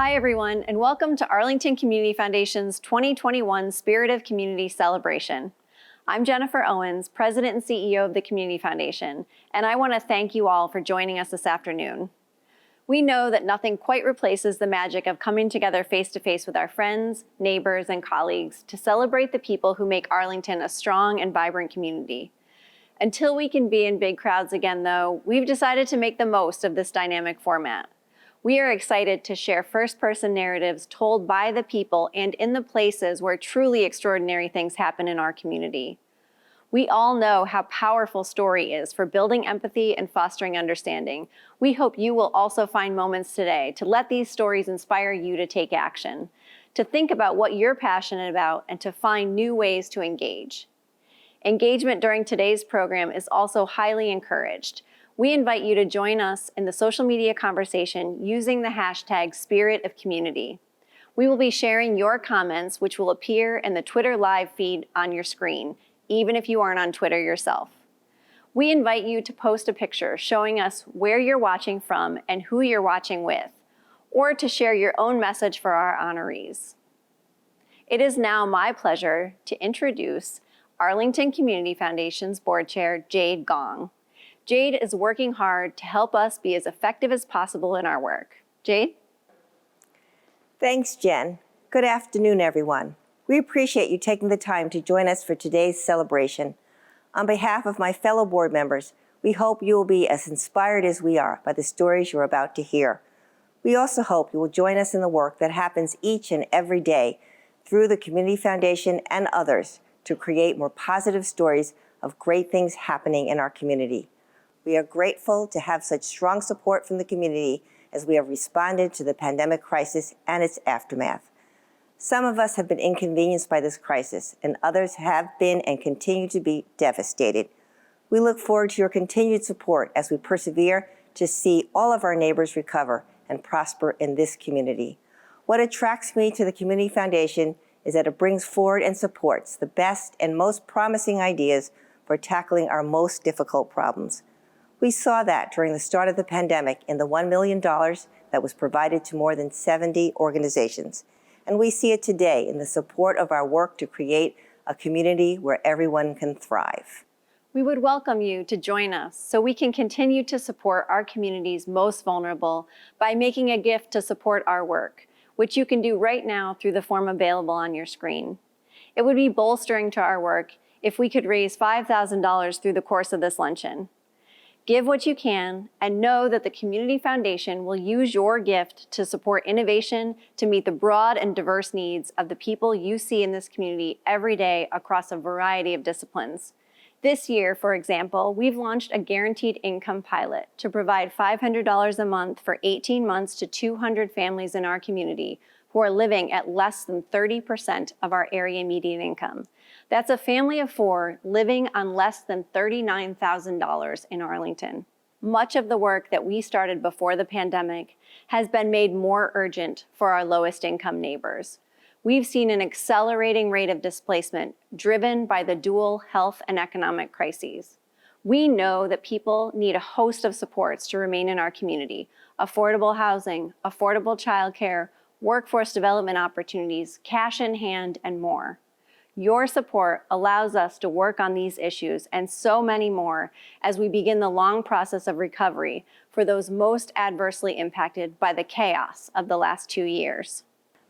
Hi, everyone, and welcome to Arlington Community Foundation's 2021 Spirit of Community Celebration. I'm Jennifer Owens, President and CEO of the Community Foundation, and I want to thank you all for joining us this afternoon. We know that nothing quite replaces the magic of coming together face-to-face with our friends, neighbors, and colleagues to celebrate the people who make Arlington a strong and vibrant community. Until we can be in big crowds again, though, we've decided to make the most of this dynamic format. We are excited to share first-person narratives told by the people and in the places where truly extraordinary things happen in our community. We all know how powerful story is for building empathy and fostering understanding. We hope you will also find moments today to let these stories inspire you to take action, to think about what you're passionate about, and to find new ways to engage. Engagement during today's program is also highly encouraged. We invite you to join us in the social media conversation using the hashtag Spirit of Community. We will be sharing your comments, which will appear in the Twitter live feed on your screen, even if you aren't on Twitter yourself. We invite you to post a picture showing us where you're watching from and who you're watching with, or to share your own message for our honorees. It is now my pleasure to introduce Arlington Community Foundation's Board Chair, Jade Gong. Jade is working hard to help us be as effective as possible in our work. Jade? Thanks, Jen. Good afternoon, everyone. We appreciate you taking the time to join us for today's celebration. On behalf of my fellow board members, we hope you will be as inspired as we are by the stories you're about to hear. We also hope you will join us in the work that happens each and every day through the Community Foundation and others to create more positive stories of great things happening in our community. We are grateful to have such strong support from the community as we have responded to the pandemic crisis and its aftermath. Some of us have been inconvenienced by this crisis, and others have been and continue to be devastated. We look forward to your continued support as we persevere to see all of our neighbors recover and prosper in this community. What attracts me to the Community Foundation is that it brings forward and supports the best and most promising ideas for tackling our most difficult problems. We saw that during the start of the pandemic in the $1 million that was provided to more than 70 organizations. And we see it today in the support of our work to create a community where everyone can thrive. We would welcome you to join us so we can continue to support our community's most vulnerable by making a gift to support our work, which you can do right now through the form available on your screen. It would be bolstering to our work if we could raise $5,000 through the course of this luncheon. Give what you can and know that the Community Foundation will use your gift to support innovation to meet the broad and diverse needs of the people you see in this community every day across a variety of disciplines. This year, for example, we've launched a guaranteed income pilot to provide $500 a month for 18 months to 200 families in our community who are living at less than 30% of our area median income. That's a family of 4 living on less than $39,000 in Arlington. Much of the work that we started before the pandemic has been made more urgent for our lowest income neighbors. We've seen an accelerating rate of displacement driven by the dual health and economic crises. We know that people need a host of supports to remain in our community: affordable housing, affordable childcare, workforce development opportunities, cash in hand, and more. Your support allows us to work on these issues and so many more as we begin the long process of recovery for those most adversely impacted by the chaos of the last 2 years.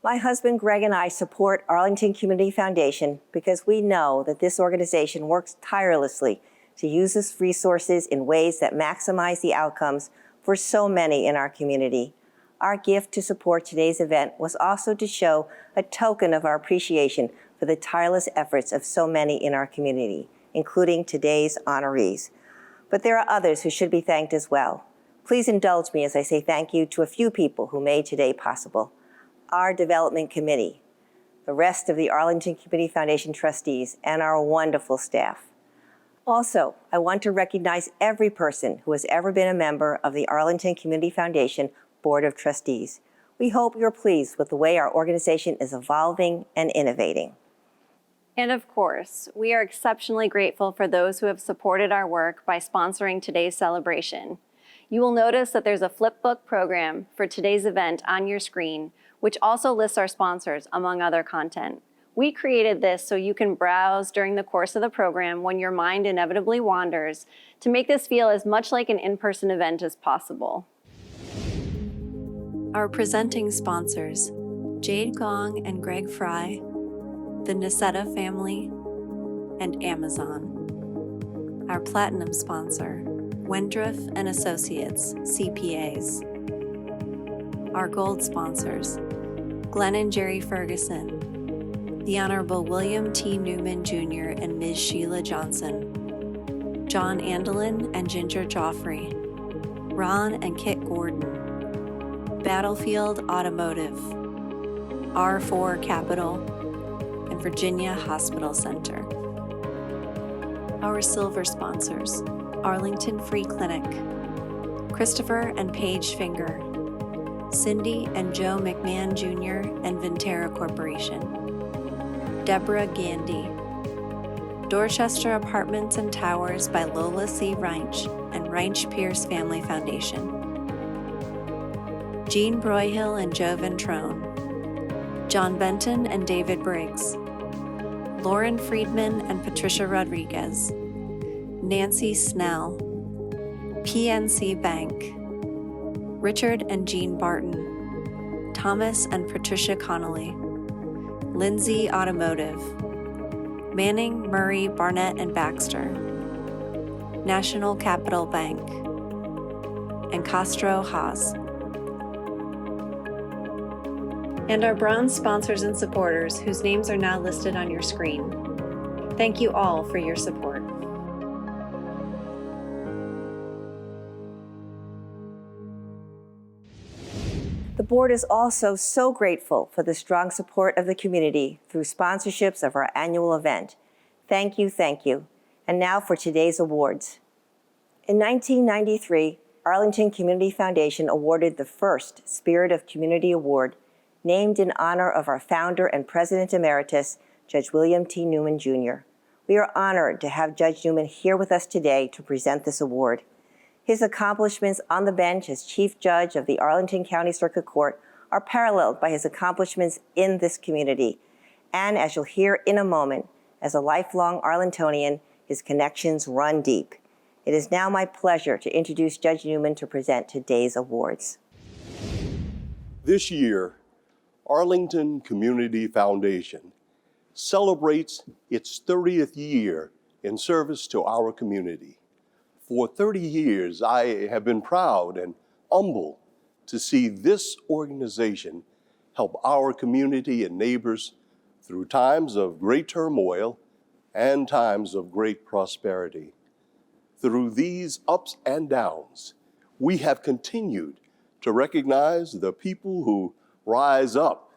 My husband Greg and I support Arlington Community Foundation because we know that this organization works tirelessly to use its resources in ways that maximize the outcomes for so many in our community. Our gift to support today's event was also to show a token of our appreciation for the tireless efforts of so many in our community, including today's honorees. But there are others who should be thanked as well. Please indulge me as I say thank you to a few people who made today possible. Our Development Committee, the rest of the Arlington Community Foundation trustees, and our wonderful staff. Also, I want to recognize every person who has ever been a member of the Arlington Community Foundation Board of Trustees. We hope you're pleased with the way our organization is evolving and innovating. And of course, we are exceptionally grateful for those who have supported our work by sponsoring today's celebration. You will notice that there's a flipbook program for today's event on your screen, which also lists our sponsors, among other content. We created this so you can browse during the course of the program when your mind inevitably wanders to make this feel as much like an in-person event as possible. Our presenting sponsors, Jade Gong and Greg Fry, the Niceta family, and Amazon. Our platinum sponsor, Wendriff and Associates, CPAs. Our gold sponsors, Glenn and Jerry Ferguson, the Honorable William T. Newman Jr. and Ms. Sheila Johnson, John Andelin and Ginger Joffrey, Ron and Kit Gordon, Battlefield Automotive, R4 Capital, and Virginia Hospital Center. Our silver sponsors, Arlington Free Clinic, Christopher and Paige Finger, Cindy and Joe McMahon Jr. and Ventera Corporation, Deborah Gandy, Dorchester Apartments and Towers by Lola C. Reinsch and Reinsch Pierce Family Foundation, Jean Broyhill and Joe Ventrone, John Benton and David Briggs, Lauren Friedman and Patricia Rodriguez, Nancy Snell, PNC Bank, Richard and Jean Barton, Thomas and Patricia Connolly, Lindsay Automotive, Manning, Murray, Barnett and Baxter, National Capital Bank, and Castro Haas. And our bronze sponsors and supporters whose names are now listed on your screen. Thank you all for your support. The board is also so grateful for the strong support of the community through sponsorships of our annual event. Thank you, thank you. And now for today's awards. In 1993, Arlington Community Foundation awarded the first Spirit of Community Award, named in honor of our founder and President Emeritus, Judge William T. Newman Jr. We are honored to have Judge Newman here with us today to present this award. His accomplishments on the bench as Chief Judge of the Arlington County Circuit Court are paralleled by his accomplishments in this community. And as you'll hear in a moment, as a lifelong Arlingtonian, his connections run deep. It is now my pleasure to introduce Judge Newman to present today's awards. This year, Arlington Community Foundation celebrates its 30th year in service to our community. For 30 years, I have been proud and humbled to see this organization help our community and neighbors through times of great turmoil and times of great prosperity. Through these ups and downs, we have continued to recognize the people who rise up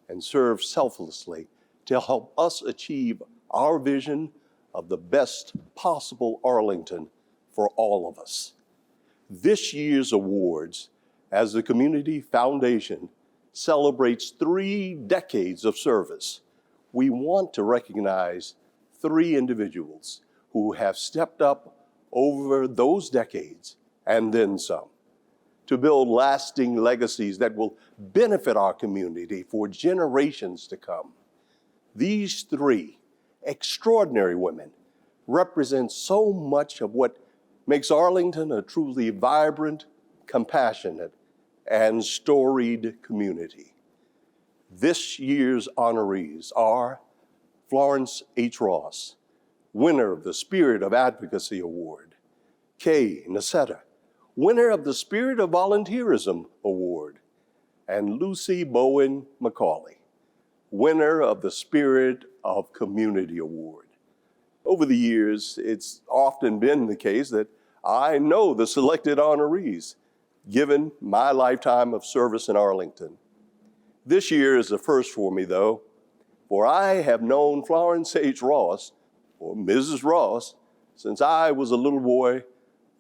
and serve selflessly to help us achieve our vision of the best possible Arlington for all of us. This year's awards, as the Community Foundation celebrates 3 decades of service, we want to recognize 3 individuals who have stepped up over those decades and then some to build lasting legacies that will benefit our community for generations to come. These 3 extraordinary women represent so much of what makes Arlington a truly vibrant, compassionate, and storied community. This year's honorees are Florence H. Ross, winner of the Spirit of Advocacy Award; Kay Niceta, winner of the Spirit of Volunteerism Award; and Lucy Bowen McCauley, winner of the Spirit of Community Award. Over the years, it's often been the case that I know the selected honorees, given my lifetime of service in Arlington. This year is a first for me, though, for I have known Florence H. Ross, or Mrs. Ross, since I was a little boy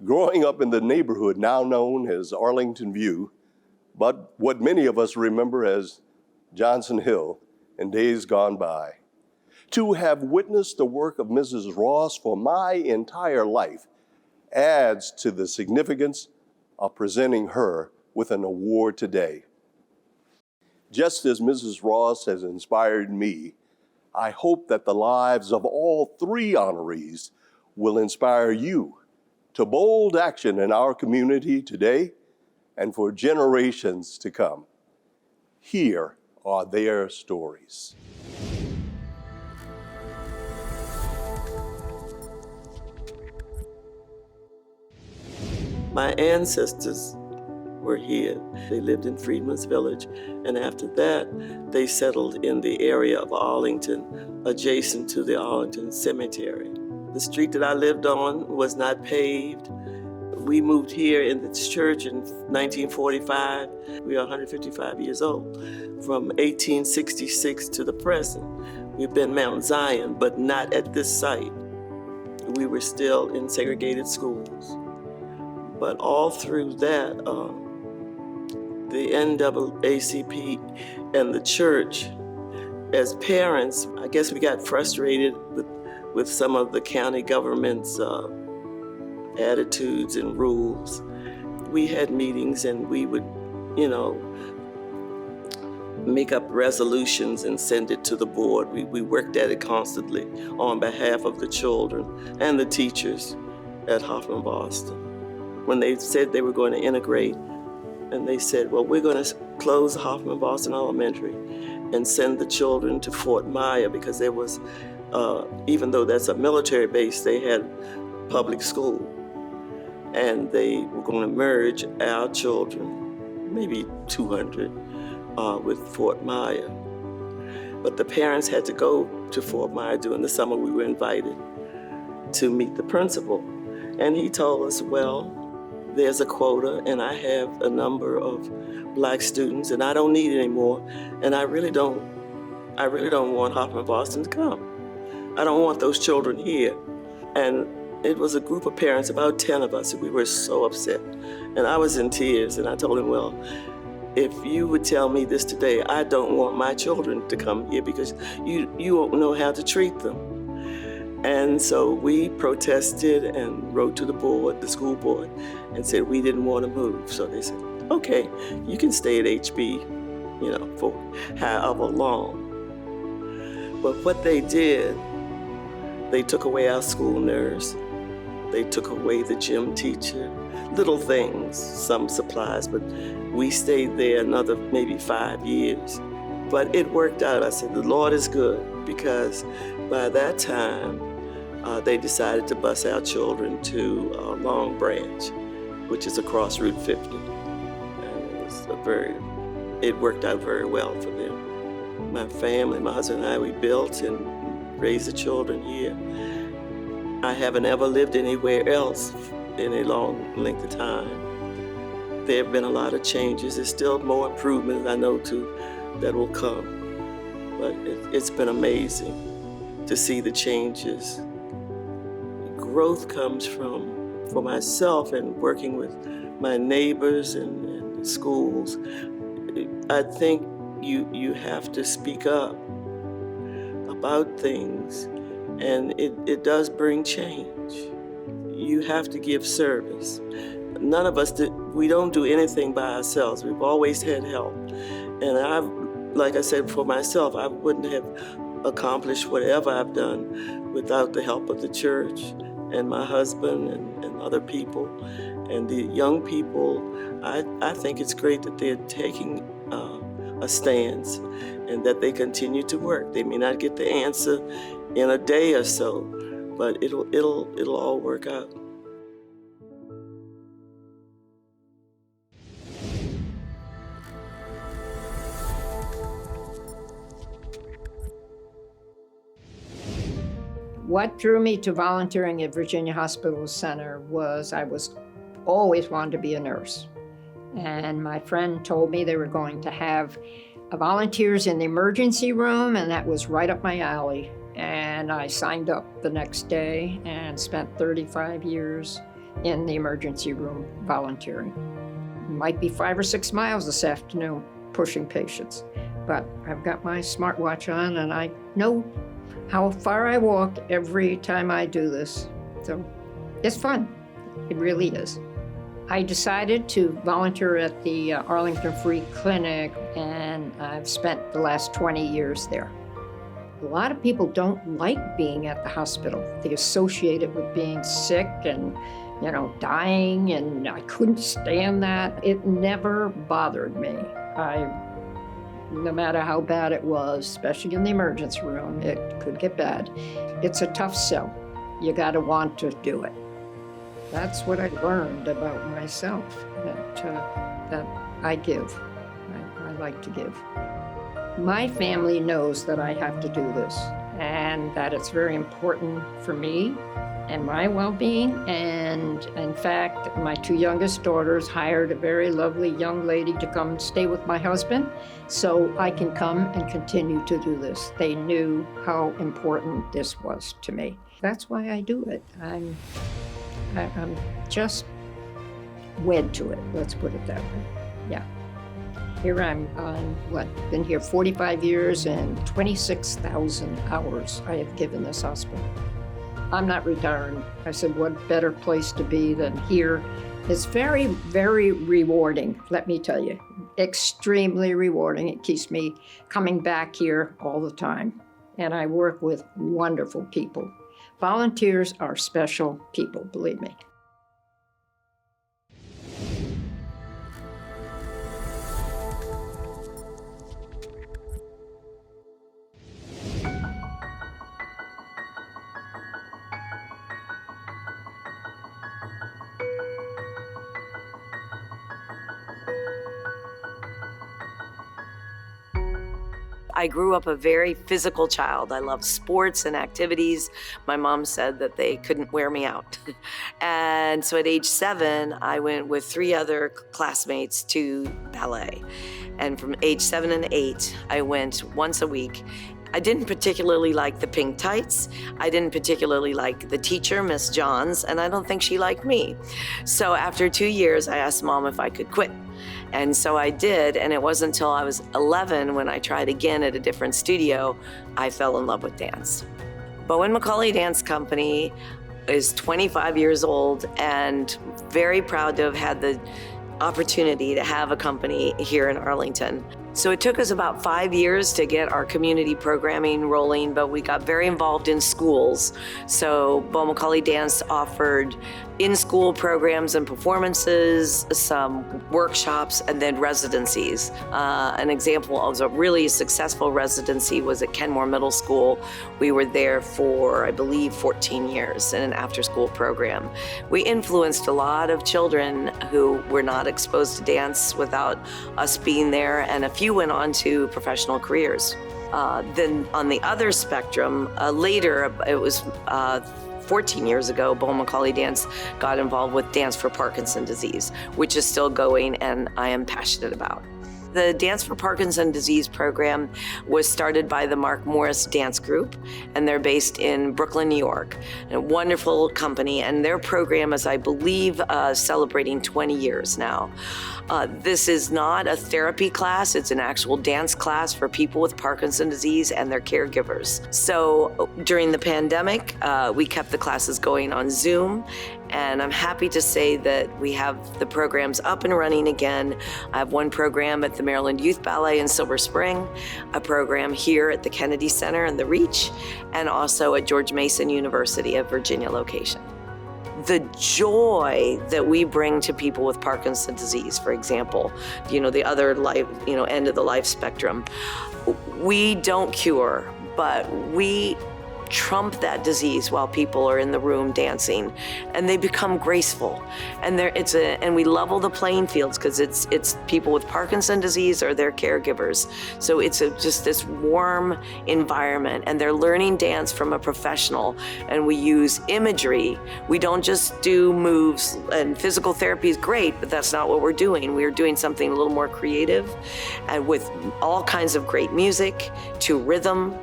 growing up in the neighborhood now known as Arlington View, but what many of us remember as Johnson Hill in days gone by. To have witnessed the work of Mrs. Ross for my entire life adds to the significance are presenting her with an award today. Just as Mrs. Ross has inspired me, I hope that the lives of all three honorees will inspire you to bold action in our community today and for generations to come. Here are their stories. My ancestors were here. They lived in Freedman's Village, and after that, they settled in the area of Arlington, adjacent to the Arlington Cemetery. The street that I lived on was not paved. We moved here in this church in 1945. We are 155 years old. From 1866 to the present, we've been Mount Zion, but not at this site. We were still in segregated schools. But all through that, the NAACP and the church, as parents, I guess we got frustrated with some of the county government's attitudes and rules. We had meetings and we would, make up resolutions and send it to the board. We worked at it constantly on behalf of the children and the teachers at Hoffman Boston. When they said they were going to integrate, and they said, well, we're going to close Hoffman Boston Elementary and send the children to Fort Myer, because there was, even though that's a military base, they had public school. And they were going to merge our children, maybe 200, with Fort Myer. But the parents had to go to Fort Myer during the summer. We were invited to meet the principal. And he told us, well, there's a quota, and I have a number of black students, and I don't need any more. And I really don't want Hoffman Boston to come. I don't want those children here. And it was a group of parents, about 10 of us, and we were so upset. And I was in tears, and I told him, well, if you would tell me this today, I don't want my children to come here because you won't know how to treat them. And so we protested and wrote to the board, the school board, and said we didn't want to move. So they said, okay, you can stay at HB, for however long. But what they did, they took away our school nurse, they took away the gym teacher, little things, some supplies, but we stayed there another maybe 5 years. But it worked out. I said, the Lord is good, because by that time, they decided to bus our children to Long Branch, which is across Route 50. And it worked out very well for them. My family, my husband and I, we built and raised the children here. I haven't ever lived anywhere else in a long length of time. There have been a lot of changes. There's still more improvements I know that will come. But it's been amazing to see the changes. Growth comes for myself and working with my neighbors and the schools. I think you have to speak up about things, and it does bring change. You have to give service. None of us we don't do anything by ourselves. We've always had help. And like I said, for myself, I wouldn't have accomplished whatever I've done without the help of the church and my husband and other people. And the young people, I think it's great that they're taking a stance and that they continue to work. They may not get the answer in a day or so, but it'll all work out. What drew me to volunteering at Virginia Hospital Center was I was always wanted to be a nurse. And my friend told me they were going to have volunteers in the emergency room, and that was right up my alley. And I signed up the next day and spent 35 years in the emergency room volunteering. It might be 5 or 6 miles this afternoon pushing patients, but I've got my smartwatch on and I know how far I walk every time I do this. So it's fun. It really is. I decided to volunteer at the Arlington Free Clinic, and I've spent the last 20 years there. A lot of people don't like being at the hospital. They associate it with being sick and, dying, and I couldn't stand that. It never bothered me. No matter how bad it was, especially in the emergency room, it could get bad. It's a tough sell. You gotta want to do it. That's what I learned about myself, that I give. I like to give. My family knows that I have to do this and that it's very important for me and my well-being. And in fact, my two youngest daughters hired a very lovely young lady to come stay with my husband so I can come and continue to do this. They knew how important this was to me. That's why I do it. I'm just wed to it, let's put it that way. Yeah. Here I'm been here 45 years and 26,000 hours I have given this hospital. I'm not retiring. I said, what better place to be than here? It's very, very rewarding, let me tell you. Extremely rewarding. It keeps me coming back here all the time. And I work with wonderful people. Volunteers are special people, believe me. I grew up a very physical child. I loved sports and activities. My mom said that they couldn't wear me out. And so at age 7, I went with 3 other classmates to ballet. And from age 7 and 8, I went once a week. I didn't particularly like the pink tights. I didn't particularly like the teacher, Miss Johns, and I don't think she liked me. So after 2 years, I asked Mom if I could quit. And so I did, and it wasn't until I was 11 when I tried again at a different studio, I fell in love with dance. Bowen Macaulay Dance Company is 25 years old and very proud to have had the opportunity to have a company here in Arlington. So it took us about 5 years to get our community programming rolling, but we got very involved in schools. So Bowen Macaulay Dance offered in-school programs and performances, some workshops, and then residencies. An example of a really successful residency was at Kenmore Middle School. We were there for, I believe, 14 years in an after-school program. We influenced a lot of children who were not exposed to dance without us being there, and a few went on to professional careers. Then on the other spectrum, later, it was 14 years ago, Bowen Macaulay Dance got involved with Dance for Parkinson's Disease, which is still going and I am passionate about. The Dance for Parkinson's Disease program was started by the Mark Morris Dance Group, and they're based in Brooklyn, New York. A wonderful company, and their program is, I believe, celebrating 20 years now. This is not a therapy class, it's an actual dance class for people with Parkinson's disease and their caregivers. So during the pandemic, we kept the classes going on Zoom, and I'm happy to say that we have the programs up and running again. I have one program at the Maryland Youth Ballet in Silver Spring, a program here at the Kennedy Center in the Reach, and also at George Mason University of Virginia location. The joy that we bring to people with Parkinson's disease, for example, the other life, end of the life spectrum, we don't cure, but we trump that disease while people are in the room dancing, and they become graceful. And and we level the playing fields because it's people with Parkinson's disease or their caregivers. So it's just this warm environment, and they're learning dance from a professional. And we use imagery. We don't just do moves, and physical therapy is great, but that's not what we're doing. We're doing something a little more creative, and with all kinds of great music to rhythm.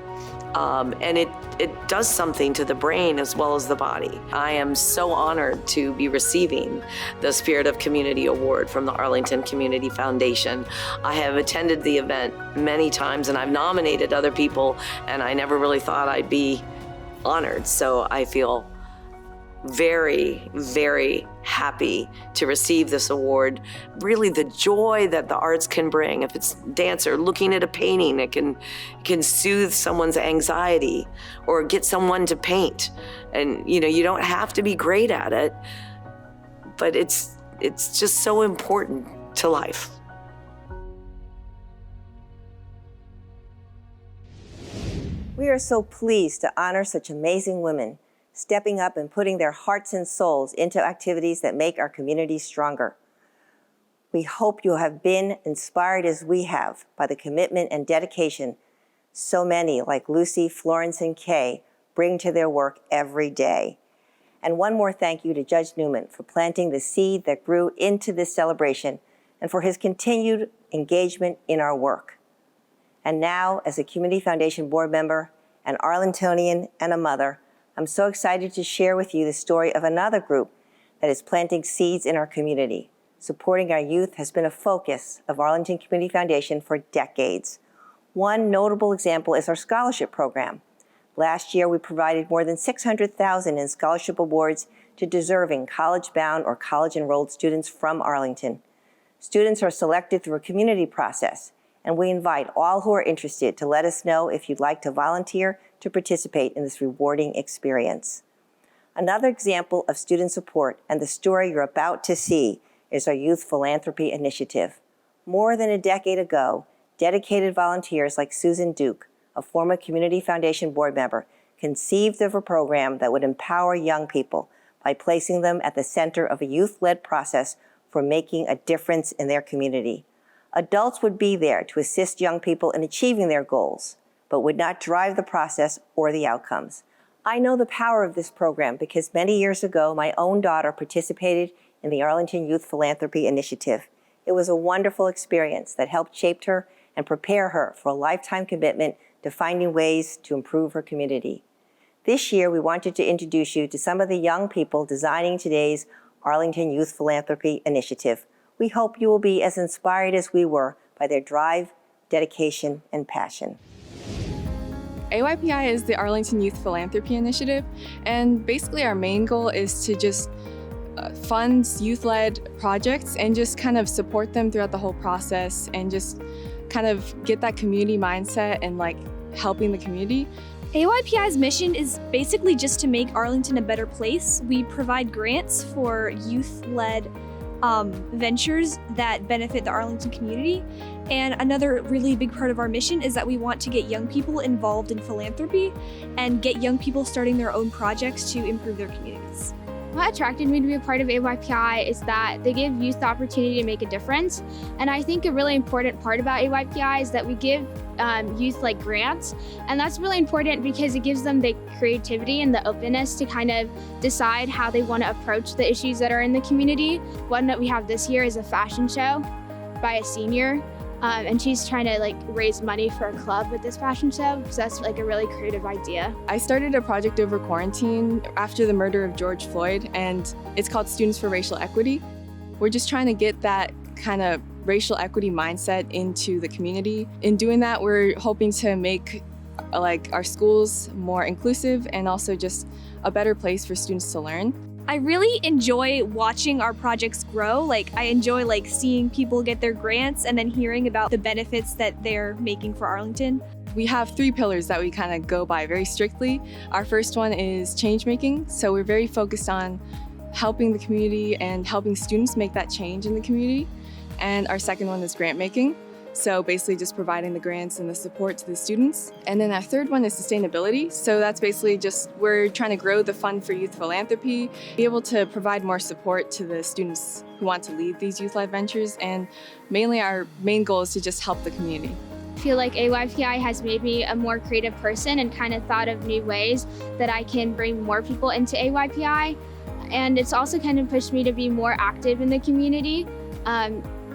And it does something to the brain as well as the body. I am so honored to be receiving the Spirit of Community Award from the Arlington Community Foundation. I have attended the event many times, and I've nominated other people, and I never really thought I'd be honored. So I feel very, very happy to receive this award. Really the joy that the arts can bring. If it's dance or looking at a painting, it can soothe someone's anxiety or get someone to paint. And you don't have to be great at it, but it's just so important to life. We are so pleased to honor such amazing women, stepping up and putting their hearts and souls into activities that make our community stronger. We hope you have been inspired as we have by the commitment and dedication so many like Lucy, Florence, and Kay bring to their work every day. And one more thank you to Judge Newman for planting the seed that grew into this celebration and for his continued engagement in our work. And now, as a Community Foundation board member, an Arlingtonian, and a mother, I'm so excited to share with you the story of another group that is planting seeds in our community. Supporting our youth has been a focus of Arlington Community Foundation for decades. One notable example is our scholarship program. Last year, we provided more than $600,000 in scholarship awards to deserving college-bound or college-enrolled students from Arlington. Students are selected through a community process, and we invite all who are interested to let us know if you'd like to volunteer to participate in this rewarding experience. Another example of student support and the story you're about to see is our Youth Philanthropy Initiative. More than a decade ago, dedicated volunteers like Susan Duke, a former Community Foundation board member, conceived of a program that would empower young people by placing them at the center of a youth-led process for making a difference in their community. Adults would be there to assist young people in achieving their goals, but would not drive the process or the outcomes. I know the power of this program because many years ago, my own daughter participated in the Arlington Youth Philanthropy Initiative. It was a wonderful experience that helped shape her and prepare her for a lifetime commitment to finding ways to improve her community. This year, we wanted to introduce you to some of the young people designing today's Arlington Youth Philanthropy Initiative. We hope you will be as inspired as we were by their drive, dedication, and passion. AYPI is the Arlington Youth Philanthropy Initiative, and basically our main goal is to just fund youth-led projects and just kind of support them throughout the whole process and just kind of get that community mindset and like helping the community. AYPI's mission is basically just to make Arlington a better place. We provide grants for youth-led ventures that benefit the Arlington community. And another really big part of our mission is that we want to get young people involved in philanthropy and get young people starting their own projects to improve their communities. What attracted me to be a part of AYPI is that they give youth the opportunity to make a difference. And I think a really important part about AYPI is that we give youth like grants. And that's really important because it gives them the creativity and the openness to kind of decide how they want to approach the issues that are in the community. One that we have this year is a fashion show by a senior. And she's trying to raise money for a club with this fashion show, so that's a really creative idea. I started a project over quarantine after the murder of George Floyd, and it's called Students for Racial Equity. We're just trying to get that kind of racial equity mindset into the community. In doing that, we're hoping to make our schools more inclusive and also just a better place for students to learn. I really enjoy watching our projects grow. I enjoy seeing people get their grants and then hearing about the benefits that they're making for Arlington. We have 3 pillars that we kind of go by very strictly. Our first one is change making. So we're very focused on helping the community and helping students make that change in the community. And our second one is grant making. So basically just providing the grants and the support to the students. And then our third one is sustainability. So that's basically just, we're trying to grow the fund for youth philanthropy, be able to provide more support to the students who want to lead these youth-led ventures. And mainly our main goal is to just help the community. I feel like AYPI has made me a more creative person and kind of thought of new ways that I can bring more people into AYPI. And it's also kind of pushed me to be more active in the community.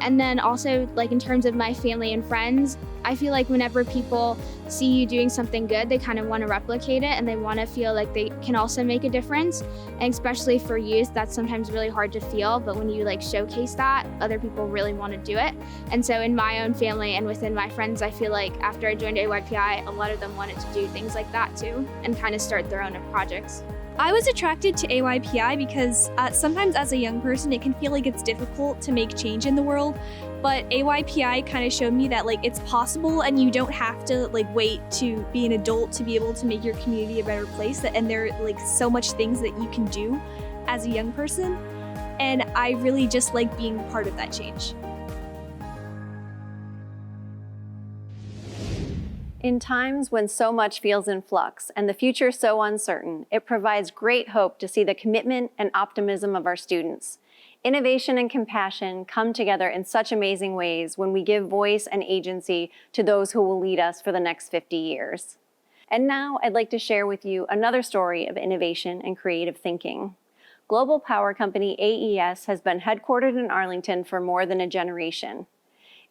And then also, in terms of my family and friends, I feel like whenever people see you doing something good, they kind of want to replicate it and they want to feel like they can also make a difference. And especially for youth, that's sometimes really hard to feel, but when you like showcase that, other people really want to do it. And so in my own family and within my friends, I feel like after I joined AYPI, a lot of them wanted to do things like that too and kind of start their own projects. I was attracted to AYPI because sometimes as a young person, it can feel like it's difficult to make change in the world. But AYPI kind of showed me that like it's possible and you don't have to like wait to be an adult to be able to make your community a better place. And there are like so much things that you can do as a young person. And I really just like being part of that change. In times when so much feels in flux and the future so uncertain, it provides great hope to see the commitment and optimism of our students. Innovation and compassion come together in such amazing ways when we give voice and agency to those who will lead us for the next 50 years. And now I'd like to share with you another story of innovation and creative thinking. Global power company AES has been headquartered in Arlington for more than a generation.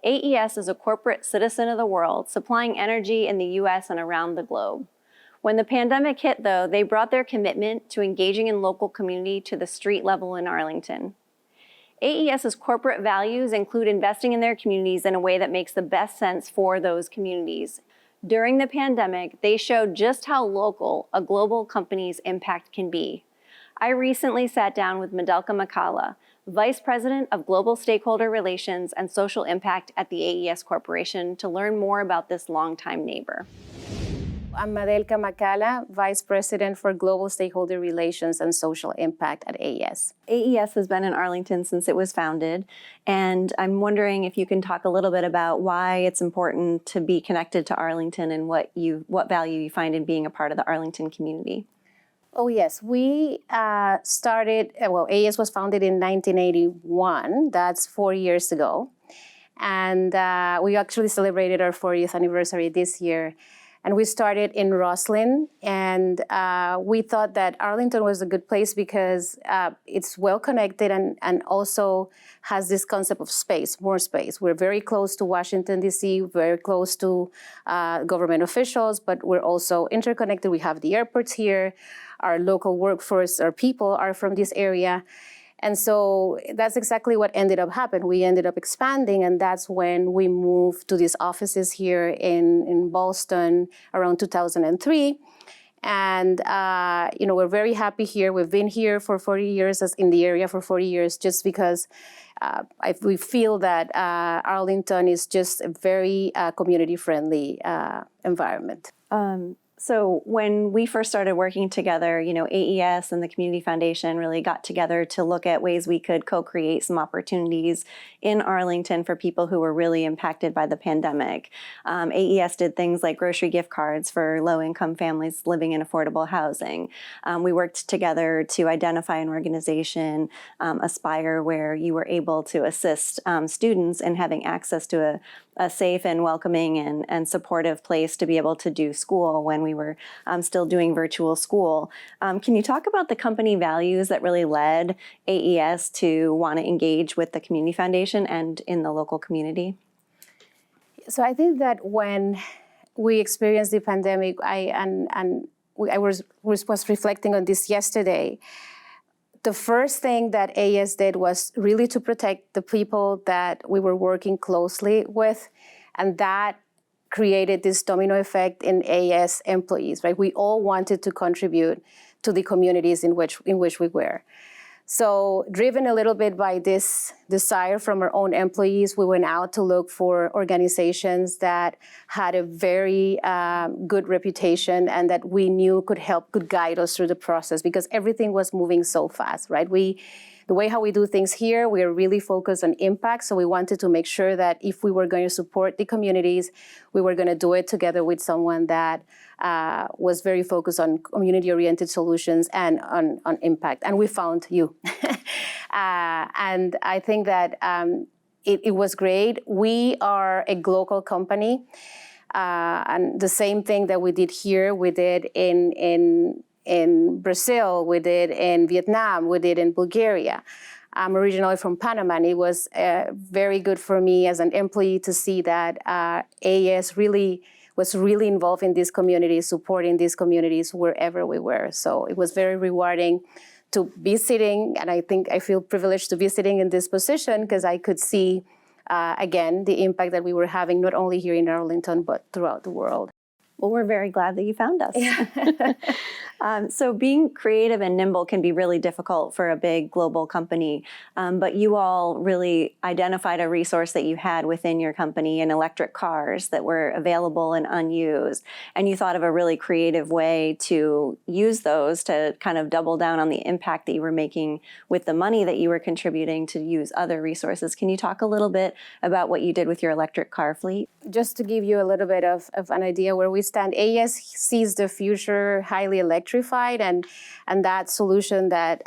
AES is a corporate citizen of the world, supplying energy in the US and around the globe. When the pandemic hit, though, they brought their commitment to engaging in local community to the street level in Arlington. AES's corporate values include investing in their communities in a way that makes the best sense for those communities. During the pandemic, they showed just how local a global company's impact can be. I recently sat down with Medelka Makala, Vice President of Global Stakeholder Relations and Social Impact at the AES Corporation, to learn more about this longtime neighbor. I'm Medelka Makala, Vice President for Global Stakeholder Relations and Social Impact at AES. AES has been in Arlington since it was founded, and I'm wondering if you can talk a little bit about why it's important to be connected to Arlington and what value you find in being a part of the Arlington community. Oh yes, we started, AES was founded in 1981, that's 4 years ago. And we actually celebrated our 40th anniversary this year. And we started in Roslyn, and we thought that Arlington was a good place because it's well connected and also has this concept of space, more space. We're very close to Washington, D.C., very close to government officials, but we're also interconnected. We have the airports here. Our local workforce, our people are from this area. And so that's exactly what ended up happening. We ended up expanding, and that's when we moved to these offices here in Boston around 2003. And we're very happy here. We've been here for 40 years, in the area for 40 years, just because we feel that Arlington is just a very community-friendly environment. So when we first started working together, AES and the Community Foundation really got together to look at ways we could co-create some opportunities in Arlington for people who were really impacted by the pandemic. AES did things like grocery gift cards for low-income families living in affordable housing. We worked together to identify an organization, Aspire, where you were able to assist students in having access to a safe and welcoming and supportive place to be able to do school when we were still doing virtual school. Can you talk about the company values that really led AES to want to engage with the Community Foundation and in the local community? So I think that when we experienced the pandemic, I was reflecting on this yesterday. The first thing that AES did was really to protect the people that we were working closely with, and that created this domino effect in AES employees, right? We all wanted to contribute to the communities in which we were. So driven a little bit by this desire from our own employees, we went out to look for organizations that had a very good reputation and that we knew could guide us through the process, because everything was moving so fast, right? The way how we do things here, we are really focused on impact. So we wanted to make sure that if we were going to support the communities, we were going to do it together with someone that was very focused on community-oriented solutions and on impact. And we found you. And I think that it was great. We are a global company. And the same thing that we did here, we did in Brazil, we did in Vietnam, we did in Bulgaria. I'm originally from Panama, and it was very good for me as an employee to see that AES was really involved in these communities, supporting these communities wherever we were. So it was very rewarding to be sitting, and I think I feel privileged to be sitting in this position because I could see, again, the impact that we were having not only here in Arlington, but throughout the world. Well, we're very glad that you found us. So being creative and nimble can be really difficult for a big global company, but you all really identified a resource that you had within your company in electric cars that were available and unused. And you thought of a really creative way to use those to kind of double down on the impact that you were making with the money that you were contributing to use other resources. Can you talk a little bit about what you did with your electric car fleet? Just to give you a little bit of an idea where we stand, AES sees the future highly electrified, and that solution that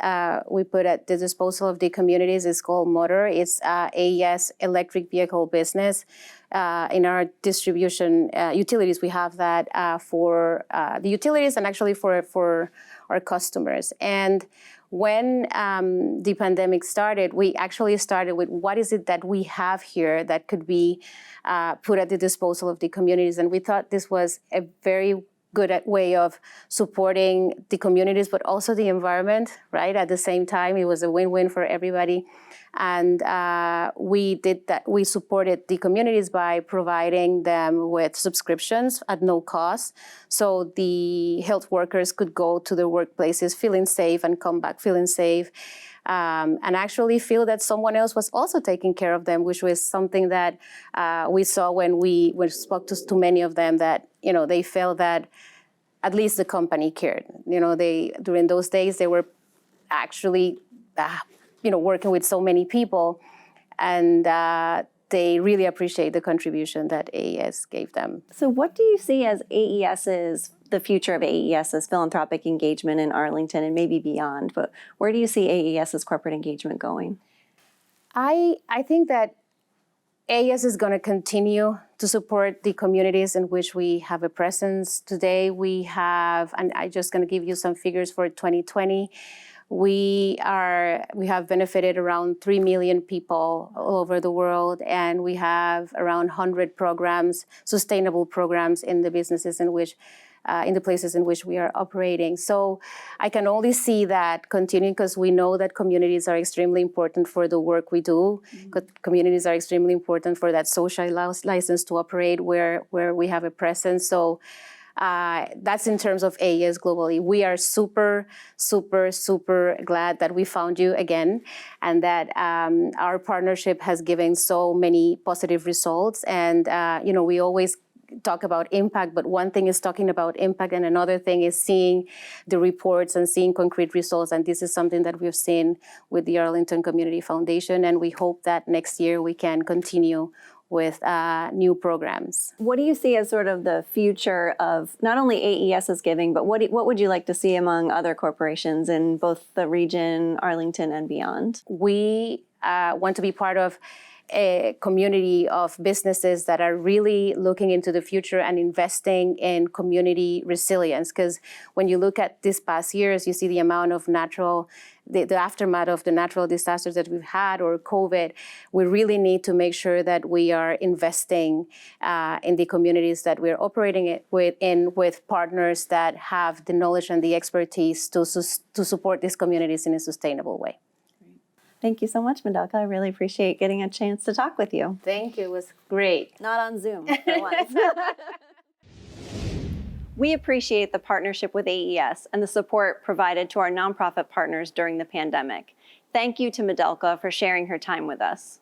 we put at the disposal of the communities is called Motor. It's AES electric vehicle business. In our distribution utilities, we have that for the utilities and actually for our customers. And when the pandemic started, we actually started with what is it that we have here that could be put at the disposal of the communities. And we thought this was a very good way of supporting the communities, but also the environment, right? At the same time, it was a win-win for everybody. And we did that. We supported the communities by providing them with subscriptions at no cost. So the health workers could go to their workplaces feeling safe and come back feeling safe. And actually feel that someone else was also taking care of them, which was something that we saw when we spoke to many of them, that, you know, they felt that at least the company cared. You know, during those days, they were actually, working with so many people, and they really appreciate the contribution that AES gave them. So what do you see as the future of AES's philanthropic engagement in Arlington and maybe beyond? But where do you see AES's corporate engagement going? I think that AES is going to continue to support the communities in which we have a presence. Today we have, and I'm just going to give you some figures for 2020, we have benefited around 3 million people all over the world, and we have around 100 programs, sustainable programs in the businesses in which in the places in which we are operating. So I can only see that continuing, because we know that communities are extremely important for the work we do. Mm-hmm. Communities are extremely important for that social license to operate where we have a presence. So that's in terms of AES globally. We are super, super, super glad that we found you again, and that our partnership has given so many positive results. And we always talk about impact, but one thing is talking about impact, and another thing is seeing the reports and seeing concrete results. And this is something that we've seen with the Arlington Community Foundation, and we hope that next year we can continue with new programs. What do you see as sort of the future of not only AES's giving, but what would you like to see among other corporations in both the region, Arlington, and beyond? We want to be part of a community of businesses that are really looking into the future and investing in community resilience. Because when you look at these past years, you see the amount of the aftermath of the natural disasters that we've had, or COVID. We really need to make sure that we are investing in the communities that we're operating with partners that have the knowledge and the expertise to support these communities in a sustainable way. Thank you so much, Mendelka. I really appreciate getting a chance to talk with you. Thank you. It was great. Not on Zoom for once. We appreciate the partnership with AES and the support provided to our nonprofit partners during the pandemic. Thank you to Mendelka for sharing her time with us.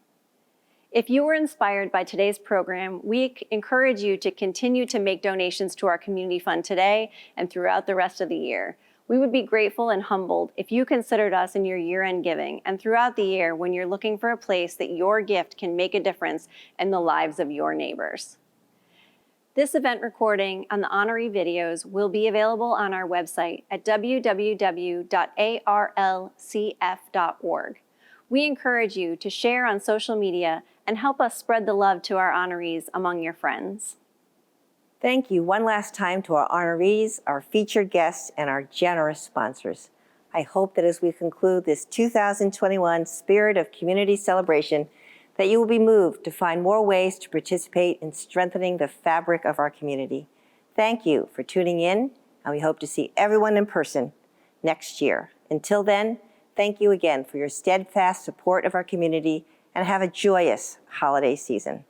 If you were inspired by today's program, we encourage you to continue to make donations to our community fund today and throughout the rest of the year. We would be grateful and humbled if you considered us in your year-end giving and throughout the year when you're looking for a place that your gift can make a difference in the lives of your neighbors. This event recording and the honoree videos will be available on our website at www.arlcf.org. We encourage you to share on social media and help us spread the love to our honorees among your friends. Thank you one last time to our honorees, our featured guests, and our generous sponsors. I hope that as we conclude this 2021 Spirit of Community Celebration, that you will be moved to find more ways to participate in strengthening the fabric of our community. Thank you for tuning in, and we hope to see everyone in person next year. Until then, thank you again for your steadfast support of our community, and have a joyous holiday season.